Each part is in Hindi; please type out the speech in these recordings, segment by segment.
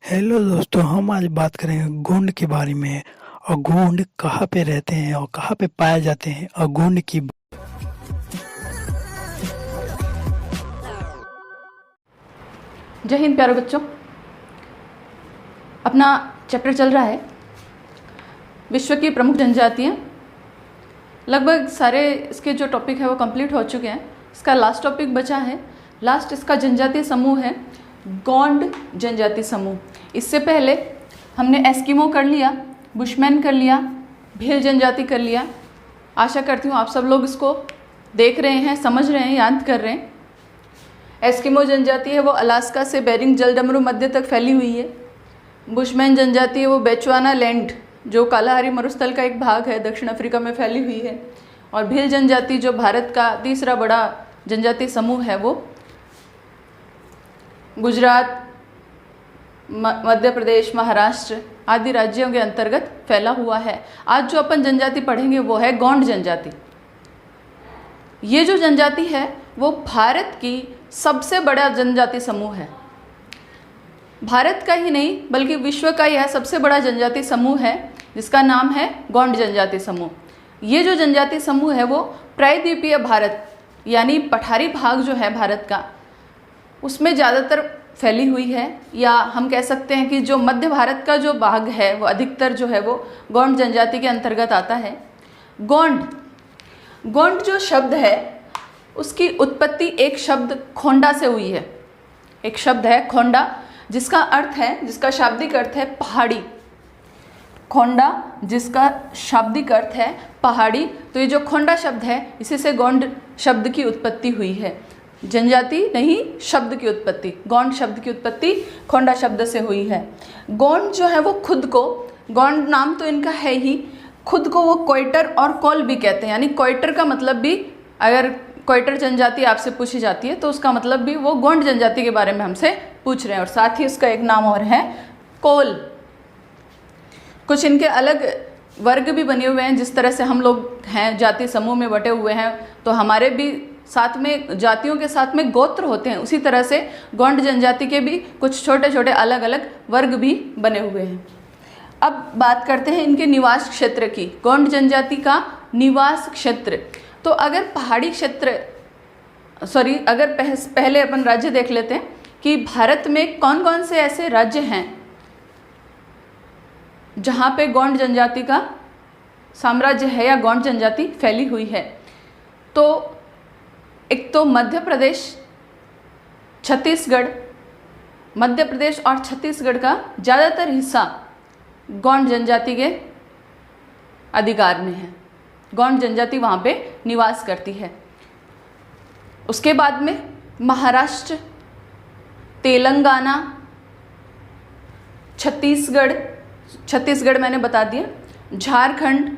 हेलो दोस्तों, हम आज बात करेंगे गोंड के बारे में। और गोंड कहाँ पे रहते हैं और कहाँ पे पाए जाते हैं और गोंड की। जय हिंद प्यारे बच्चों। अपना चैप्टर चल रहा है विश्व की प्रमुख जनजातियाँ। लगभग सारे इसके जो टॉपिक है वो कंप्लीट हो चुके हैं। इसका लास्ट टॉपिक बचा है। लास्ट इसका जनजातीय समूह है गोंड जनजाति समूह। इससे पहले हमने एस्किमो कर लिया, बुशमैन कर लिया, भील जनजाति कर लिया। आशा करती हूँ आप सब लोग इसको देख रहे हैं, समझ रहे हैं, याद कर रहे हैं। एस्किमो जनजाति है वो अलास्का से बेरिंग जलडमरू मध्य तक फैली हुई है। बुशमैन जनजाति है वो बेचुआना लैंड जो कालाहारी मरुस्थल का एक भाग है दक्षिण अफ्रीका में फैली हुई है। और भील जनजाति जो भारत का तीसरा बड़ा जनजाति समूह है वो गुजरात, मध्य प्रदेश, महाराष्ट्र आदि राज्यों के अंतर्गत फैला हुआ है। आज जो अपन जनजाति पढ़ेंगे वो है गोंड जनजाति। ये जो जनजाति है वो भारत की सबसे बड़ा जनजाति समूह है। भारत का ही नहीं बल्कि विश्व का यह सबसे बड़ा जनजाति समूह है जिसका नाम है गोंड जनजाति समूह। ये जो जनजाति समूह है वो प्रायद्वीपीय भारत यानी पठारी भाग जो है भारत का उसमें ज़्यादातर फैली हुई है। या हम कह सकते हैं कि जो मध्य भारत का जो भाग है वो अधिकतर जो है वो गोंड जनजाति के अंतर्गत आता है। गोंड जो शब्द है उसकी उत्पत्ति एक शब्द खोंडा से हुई है। एक शब्द है खोंडा जिसका अर्थ है, जिसका शाब्दिक अर्थ है पहाड़ी। खोंडा जिसका शाब्दिक अर्थ है पहाड़ी। तो ये जो खोंडा शब्द है इसी से गोंड शब्द की उत्पत्ति हुई है। जनजाति नहीं, शब्द की उत्पत्ति, गोंड शब्द की उत्पत्ति खोंडा शब्द से हुई है। गोंड जो है वो खुद को, गोंड नाम तो इनका है ही, खुद को वो कोइटर और कोल भी कहते हैं। यानी कोइटर का मतलब भी, अगर कोइटर जनजाति आपसे पूछी जाती है तो उसका मतलब भी वो गोंड जनजाति के बारे में हमसे पूछ रहे हैं। और साथ ही उसका एक नाम और है कोल। कुछ इनके अलग वर्ग भी बने हुए हैं। जिस तरह से हम लोग हैं जाति समूह में बटे हुए हैं तो हमारे भी साथ में जातियों के साथ में गोत्र होते हैं, उसी तरह से गोंड जनजाति के भी कुछ छोटे छोटे अलग अलग वर्ग भी बने हुए हैं। अब बात करते हैं इनके निवास क्षेत्र की। गोंड जनजाति का निवास क्षेत्र, तो अगर पहाड़ी क्षेत्र अगर पहले अपन राज्य देख लेते हैं कि भारत में कौन कौन से ऐसे राज्य हैं जहाँ पे गोंड जनजाति का साम्राज्य है या गोंड जनजाति फैली हुई है। तो एक तो मध्य प्रदेश, छत्तीसगढ़। मध्य प्रदेश और छत्तीसगढ़ का ज़्यादातर हिस्सा गोंड जनजाति के अधिकार में है। गोंड जनजाति वहाँ पे निवास करती है। उसके बाद में महाराष्ट्र, तेलंगाना, छत्तीसगढ़ मैंने बता दिया, झारखंड,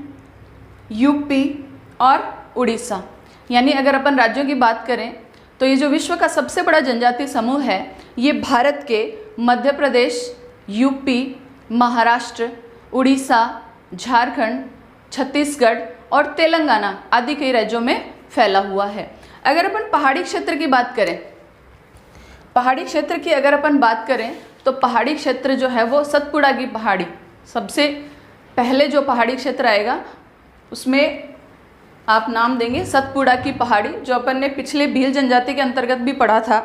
यूपी और उड़ीसा। यानी अगर अपन राज्यों की बात करें तो ये जो विश्व का सबसे बड़ा जनजाति समूह है ये भारत के मध्य प्रदेश, यूपी, महाराष्ट्र, उड़ीसा, झारखंड, छत्तीसगढ़ और तेलंगाना आदि कई राज्यों में फैला हुआ है। अगर अपन पहाड़ी क्षेत्र की बात करें, पहाड़ी क्षेत्र की अगर अपन बात करें तो पहाड़ी क्षेत्र जो है वो सतपुड़ा की पहाड़ी सबसे पहले जो पहाड़ी क्षेत्र आएगा उसमें आप नाम देंगे सतपुड़ा की पहाड़ी, जो अपन ने पिछले भील जनजाति के अंतर्गत भी पढ़ा था।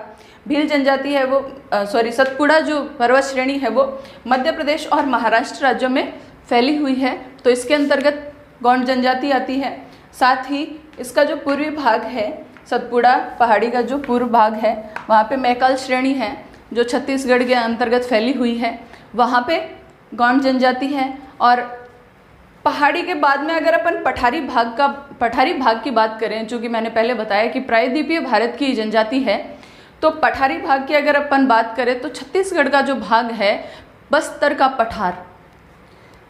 भील जनजाति है वो सतपुड़ा जो पर्वत श्रेणी है वो मध्य प्रदेश और महाराष्ट्र राज्यों में फैली हुई है, तो इसके अंतर्गत गोंड जनजाति आती है। साथ ही इसका जो पूर्वी भाग है, सतपुड़ा पहाड़ी का जो पूर्व भाग है वहाँ पे मैकाल श्रेणी है जो छत्तीसगढ़ के अंतर्गत फैली हुई है, वहाँ पे गोंड जनजाति है। और पहाड़ी के बाद में अगर अपन पठारी भाग की बात करें, जो कि मैंने पहले बताया कि प्रायद्वीपीय भारत की जनजाति है, तो पठारी भाग की अगर अपन बात करें तो छत्तीसगढ़ का जो भाग है बस्तर का पठार,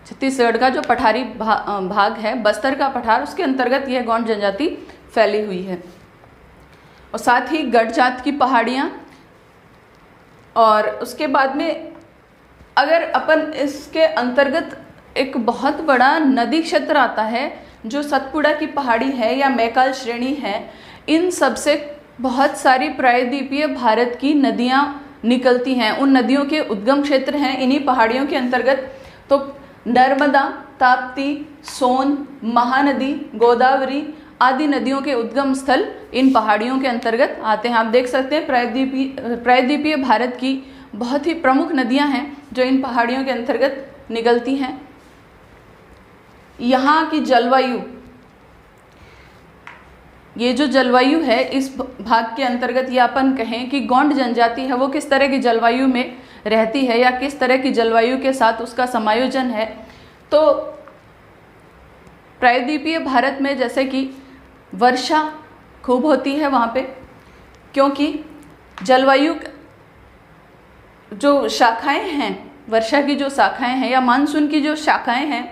छत्तीसगढ़ का जो पठारी भाग है बस्तर का पठार, उसके अंतर्गत यह गोंड जनजाति फैली हुई है। और साथ ही गढ़जात की पहाड़ियाँ। और उसके बाद में अगर अपन इसके अंतर्गत एक बहुत बड़ा नदी क्षेत्र आता है जो सतपुड़ा की पहाड़ी है या मैकाल श्रेणी है, इन सब से बहुत सारी प्रायद्वीपीय भारत की नदियाँ निकलती हैं, उन नदियों के उद्गम क्षेत्र हैं इन्हीं पहाड़ियों के अंतर्गत। तो नर्मदा, ताप्ती, सोन, महानदी, गोदावरी आदि नदियों के उद्गम स्थल इन पहाड़ियों के अंतर्गत आते हैं। आप देख सकते हैं प्रायद्वीपीय भारत की बहुत ही प्रमुख नदियां हैं जो इन पहाड़ियों के अंतर्गत निकलती हैं। यहाँ की जलवायु, ये जो जलवायु है इस भाग के अंतर्गत, या अपन कहें कि गोंड जनजाति है वो किस तरह की जलवायु में रहती है या किस तरह की जलवायु के साथ उसका समायोजन है। तो प्रायद्वीपीय भारत में जैसे कि वर्षा खूब होती है वहाँ पे, क्योंकि जलवायु जो शाखाएं हैं, वर्षा की जो शाखाएं हैं या मानसून की जो शाखाएं हैं,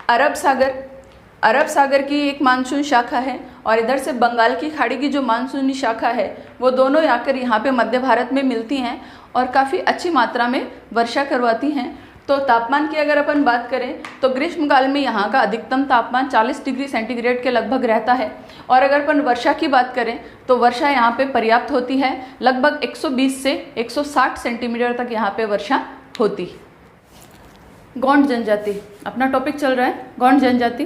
अरब सागर की एक मानसून शाखा है और इधर से बंगाल की खाड़ी की जो मानसूनी शाखा है वो दोनों आकर यहाँ पे मध्य भारत में मिलती हैं और काफ़ी अच्छी मात्रा में वर्षा करवाती हैं। तो तापमान की अगर अपन बात करें तो ग्रीष्मकाल में यहाँ का अधिकतम तापमान 40 डिग्री सेंटीग्रेड के लगभग रहता है। और अगर अपन वर्षा की बात करें तो वर्षा यहाँ पे पर्याप्त होती है, लगभग 120 से 160 सेंटीमीटर तक यहाँ पे वर्षा होती है। गोंड जनजाति अपना टॉपिक चल रहा है, गोंड जनजाति।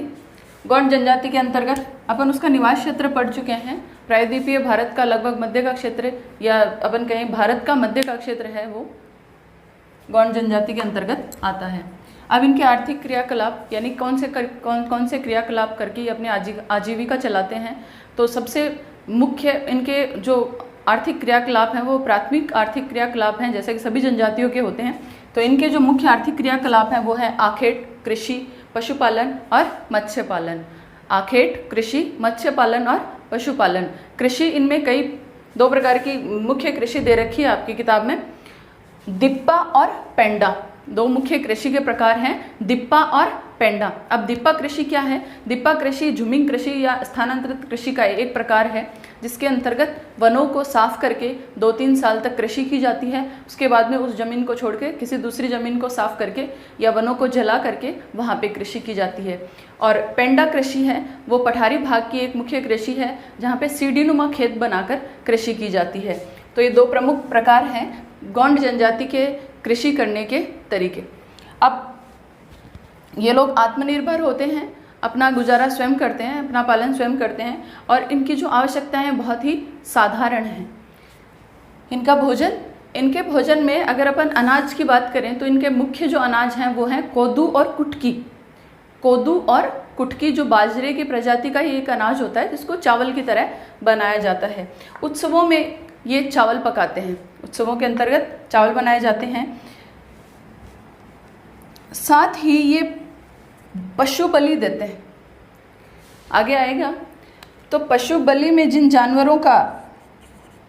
गोंड जनजाति के अंतर्गत अपन उसका निवास क्षेत्र पढ़ चुके हैं। प्रायद्वीपीय भारत का लगभग मध्य का क्षेत्र, या अपन कहें भारत का मध्य का क्षेत्र है, वो गोंड जनजाति के अंतर्गत आता है। अब इनके आर्थिक क्रियाकलाप यानी कौन से क्रियाकलाप करके अपनी आजीविका चलाते हैं। तो सबसे मुख्य इनके जो आर्थिक क्रियाकलाप हैं वो प्राथमिक आर्थिक क्रियाकलाप हैं, जैसे कि सभी जनजातियों के होते हैं। तो इनके जो मुख्य आर्थिक क्रियाकलाप हैं वो है आखेट, कृषि, पशुपालन और मत्स्य पालन। आखेट, कृषि, मत्स्य पालन और पशुपालन। कृषि, इनमें कई 2 प्रकार की मुख्य कृषि दे रखी है आपकी किताब में, दिप्पा और पेंडा। 2 मुख्य कृषि के प्रकार हैं, दिप्पा और पेंडा। अब दिप्पा कृषि क्या है? दिप्पा कृषि झूमिंग कृषि या स्थानांतरित कृषि का एक प्रकार है, जिसके अंतर्गत वनों को साफ करके 2-3 साल तक कृषि की जाती है। उसके बाद में उस जमीन को छोड़ के किसी दूसरी जमीन को साफ करके या वनों को जला करके वहाँ पे कृषि की जाती है। और पेंडा कृषि है वो पठारी भाग की एक मुख्य कृषि है, जहाँ पे सीढ़ीनुमा खेत बनाकर कृषि की जाती है। तो ये 2 प्रमुख प्रकार हैं गोंड जनजाति के कृषि करने के तरीके। अब ये लोग आत्मनिर्भर होते हैं, अपना गुजारा स्वयं करते हैं, अपना पालन स्वयं करते हैं और इनकी जो आवश्यकताएं बहुत ही साधारण हैं। इनके भोजन में अगर अपन अनाज की बात करें तो इनके मुख्य जो अनाज हैं वो हैं कोदू और कुटकी। कोदू और कुटकी जो बाजरे की प्रजाति का ही एक अनाज होता है, जिसको चावल की तरह बनाया जाता है। उत्सवों में ये चावल पकाते हैं, उत्सवों के अंतर्गत चावल बनाए जाते हैं। साथ ही ये पशु बलि देते हैं, आगे आएगा। तो पशु बलि में जिन जानवरों का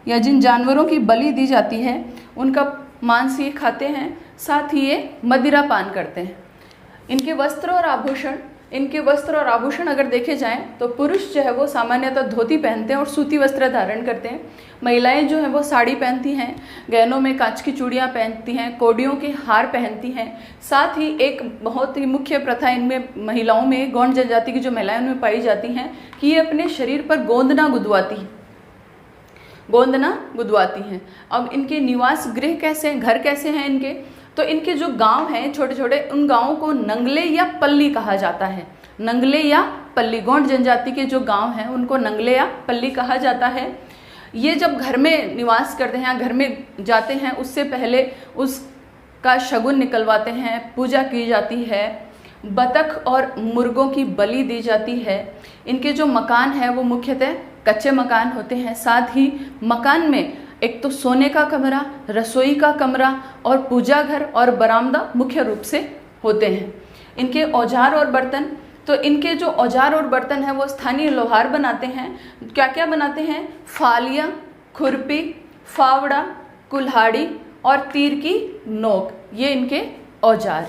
या जिन जानवरों की बलि दी जाती है उनका मांस ये खाते हैं, साथ ही ये मदिरा पान करते हैं। इनके वस्त्र और आभूषण अगर देखे जाएं तो पुरुष जो है वो सामान्यतः धोती पहनते हैं और सूती वस्त्र धारण करते हैं। महिलाएं जो हैं वो साड़ी पहनती हैं, गहनों में कांच की चूड़ियां पहनती हैं, कोडियों के हार पहनती हैं। साथ ही एक बहुत ही मुख्य प्रथा इनमें महिलाओं में, गोंड जनजाति की जो महिलाएं उनमें पाई जाती हैं कि ये अपने शरीर पर गोंदना गुदवाती हैं। अब इनके निवास गृह कैसे हैं, घर कैसे हैं इनके? तो इनके जो गांव हैं छोटे छोटे, उन गांवों को नंगले या पल्ली कहा जाता है। नंगले या पल्ली, गोंड जनजाति के जो गांव हैं उनको नंगले या पल्ली कहा जाता है। ये जब घर में निवास करते हैं या घर में जाते हैं उससे पहले उसका शगुन निकलवाते हैं, पूजा की जाती है, बतख और मुर्गों की बलि दी जाती है। इनके जो मकान हैं वो मुख्यतः कच्चे मकान होते हैं। साथ ही मकान में एक तो सोने का कमरा, रसोई का कमरा और पूजा घर और बरामदा मुख्य रूप से होते हैं। इनके औजार और बर्तन, तो इनके जो औजार और बर्तन हैं वो स्थानीय लोहार बनाते हैं। क्या क्या बनाते हैं? फालियाँ, खुरपी, फावड़ा, कुल्हाड़ी और तीर की नोक, ये इनके औजार।